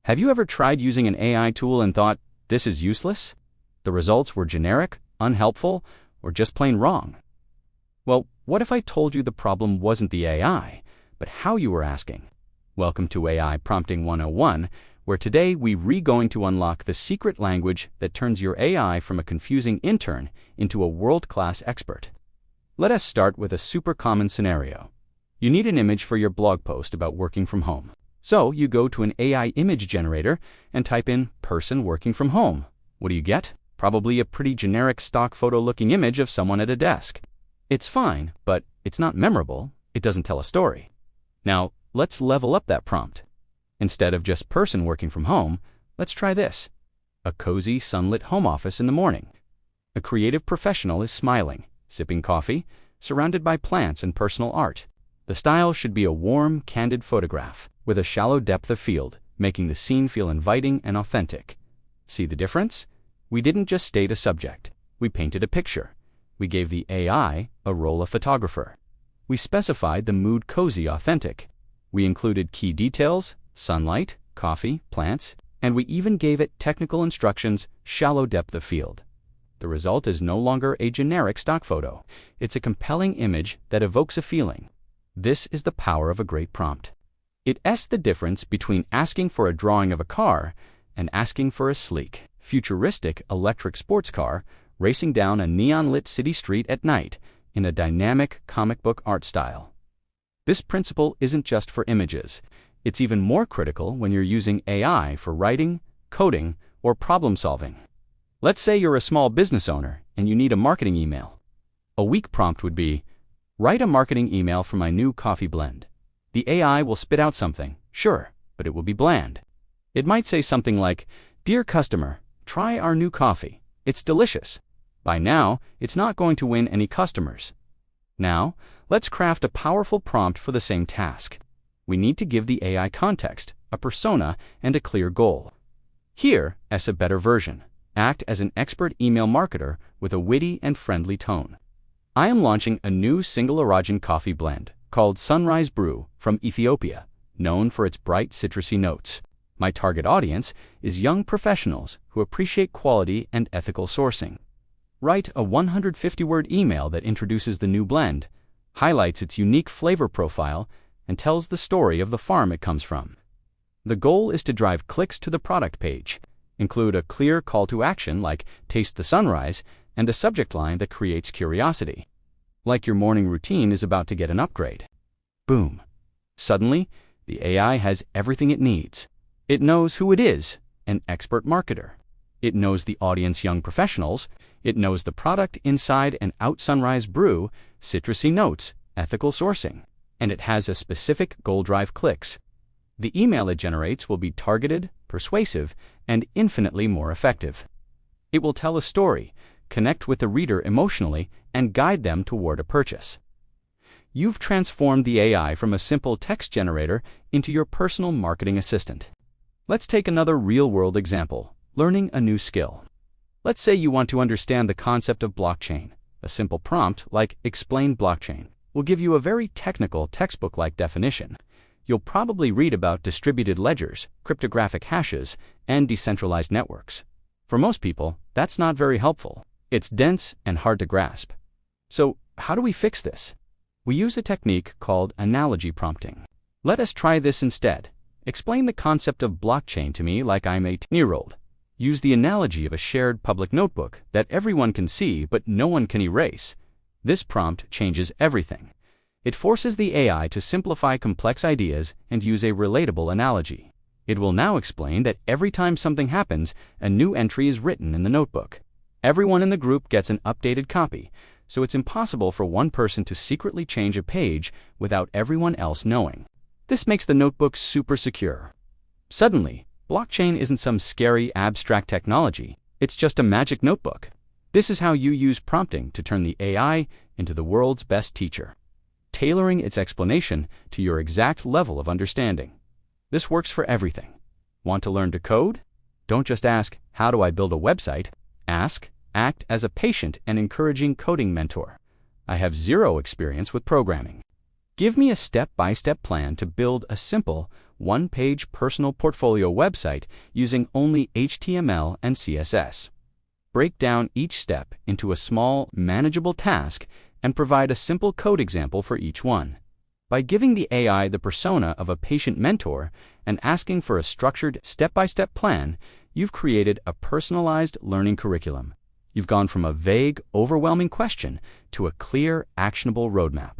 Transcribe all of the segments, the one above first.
Have you ever tried using an AI tool and thought, this is useless? The results were generic, unhelpful, or just plain wrong? Well, what if I told you the problem wasn't the AI, but how you were asking? Welcome to AI Prompting 101, where today we're going to unlock the secret language that turns your AI from a confusing intern into a world-class expert. Let us start with a super common scenario. You need an image for your blog post about working from home. So you go to an AI image generator and type in person working from home. What do you get? Probably a pretty generic stock photo-looking image of someone at a desk. It's fine, but it's not memorable. It doesn't tell a story. Now, let's level up that prompt. Instead of just person working from home, let's try this. A cozy, sunlit home office in the morning. A creative professional is smiling, sipping coffee, surrounded by plants and personal art. The style should be a warm, candid photograph with a shallow depth of field, making the scene feel inviting and authentic. See the difference? We didn't just state a subject. We painted a picture. We gave the AI a role of photographer. We specified the mood cozy, authentic. We included key details, sunlight, coffee, plants, and we even gave it technical instructions, shallow depth of field. The result is no longer a generic stock photo. It's a compelling image that evokes a feeling. This is the power of a great prompt. It asks the difference between asking for a drawing of a car and asking for a sleek, futuristic electric sports car racing down a neon-lit city street at night in a dynamic comic book art style. This principle isn't just for images. It's even more critical when you're using AI for writing, coding, or problem-solving. Let's say you're a small business owner and you need a marketing email. A weak prompt would be, write a marketing email for my new coffee blend. The AI will spit out something, sure, but it will be bland. It might say something like, Dear customer, try our new coffee. It's delicious. By now, it's not going to win any customers. Now, let's craft a powerful prompt for the same task. We need to give the AI context, a persona, and a clear goal. Here, as a better version, act as an expert email marketer with a witty and friendly tone. I am launching a new single origin coffee blend called Sunrise Brew from Ethiopia, known for its bright citrusy notes. My target audience is young professionals who appreciate quality and ethical sourcing. Write a 150-word email that introduces the new blend, highlights its unique flavor profile, and tells the story of the farm it comes from. The goal is to drive clicks to the product page. Include a clear call to action like taste the sunrise and a subject line that creates curiosity. Like your morning routine is about to get an upgrade. Boom. Suddenly, the AI has everything it needs. It knows who it is, an expert marketer. It knows the audience, young professionals. It knows the product inside and out, Sunrise Brew, citrusy notes, ethical sourcing. And it has a specific goal, drive clicks. The email it generates will be targeted, persuasive, and infinitely more effective. It will tell a story, connect with the reader emotionally, and guide them toward a purchase. You've transformed the AI from a simple text generator into your personal marketing assistant. Let's take another real-world example, learning a new skill. Let's say you want to understand the concept of blockchain. A simple prompt like explain blockchain will give you a very technical textbook-like definition. You'll probably read about distributed ledgers, cryptographic hashes, and decentralized networks. For most people, that's not very helpful. It's dense and hard to grasp. So, how do we fix this? We use a technique called analogy prompting. Let us try this instead. Explain the concept of blockchain to me like I'm a 10-year-old. Use the analogy of a shared public notebook that everyone can see but no one can erase. This prompt changes everything. It forces the AI to simplify complex ideas and use a relatable analogy. It will now explain that every time something happens, a new entry is written in the notebook. Everyone in the group gets an updated copy, so it's impossible for one person to secretly change a page without everyone else knowing. This makes the notebook super secure. Suddenly, blockchain isn't some scary, abstract technology. It's just a magic notebook. This is how you use prompting to turn the AI into the world's best teacher, tailoring its explanation to your exact level of understanding. This works for everything. Want to learn to code? Don't just ask, how do I build a website? Act as a patient and encouraging coding mentor. I have zero experience with programming. Give me a step-by-step plan to build a simple, one-page personal portfolio website using only HTML and CSS. Break down each step into a small, manageable task and provide a simple code example for each one. By giving the AI the persona of a patient mentor and asking for a structured step-by-step plan, you've created a personalized learning curriculum. You've gone from a vague, overwhelming question to a clear, actionable roadmap.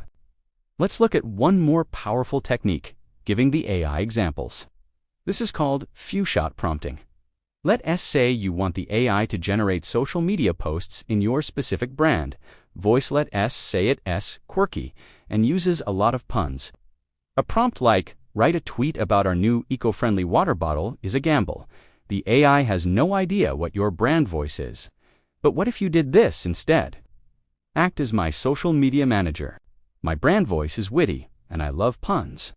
Let's look at one more powerful technique, giving the AI examples. This is called few-shot prompting. Let S say you want the AI to generate social media posts in your specific brand. Voice let S say it S quirky and uses a lot of puns. A prompt like, write a tweet about our new eco-friendly water bottle is a gamble. The AI has no idea what your brand voice is. But what if you did this instead? Act as my social media manager. My brand voice is witty, and I love puns.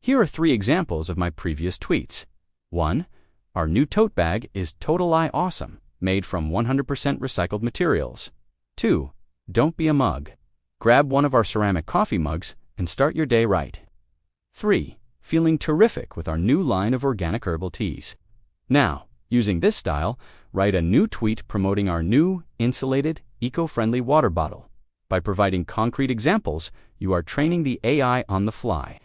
Here are 3 examples of my previous tweets. 1. Our new tote bag is totally awesome, made from 100% recycled materials. 2. Don't be a mug. Grab one of our ceramic coffee mugs and start your day right. 3. Feeling terrific with our new line of organic herbal teas. Now, using this style, write a new tweet promoting our new, insulated, eco-friendly water bottle. By providing concrete examples, you are training the AI on the fly.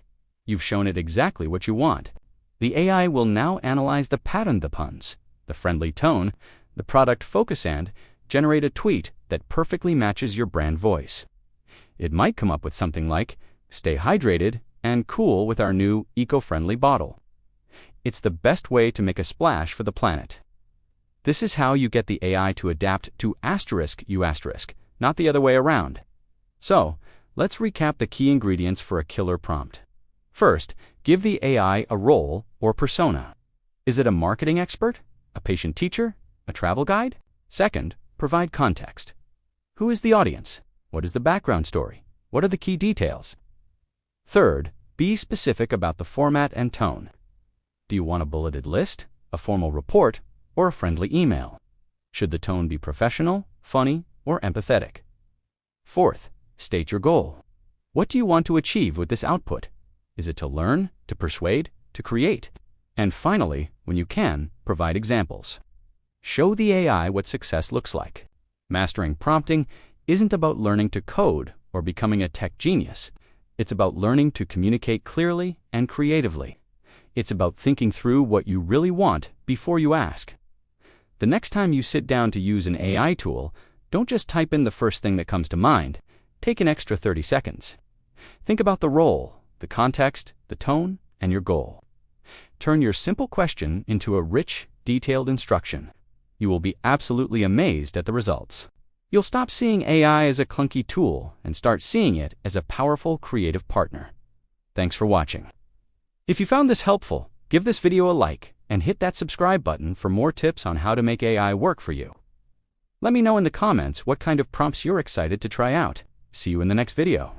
You've shown it exactly what you want. The AI will now analyze the pattern, the puns, the friendly tone, the product focus, and generate a tweet that perfectly matches your brand voice. It might come up with something like, stay hydrated and cool with our new eco-friendly bottle. It's the best way to make a splash for the planet. This is how you get the AI to adapt to you, not the other way around. So, let's recap the key ingredients for a killer prompt. First, give the AI a role or persona. Is it a marketing expert, a patient teacher, a travel guide? Second, provide context. Who is the audience? What is the background story? What are the key details? Third, be specific about the format and tone. Do you want a bulleted list, a formal report, or a friendly email? Should the tone be professional, funny, or empathetic? Fourth, state your goal. What do you want to achieve with this output? Is it to learn, to persuade, to create? And finally, when you can, provide examples. Show the AI what success looks like. Mastering prompting isn't about learning to code or becoming a tech genius. It's about learning to communicate clearly and creatively. It's about thinking through what you really want before you ask. The next time you sit down to use an AI tool, don't just type in the first thing that comes to mind. Take an extra 30 seconds. Think about the role, the context, the tone, and your goal. Turn your simple question into a rich, detailed instruction. You will be absolutely amazed at the results. You'll stop seeing AI as a clunky tool and start seeing it as a powerful, creative partner. Thanks for watching. If you found this helpful, give this video a like and hit that subscribe button for more tips on how to make AI work for you. Let me know in the comments what kind of prompts you're excited to try out. See you in the next video.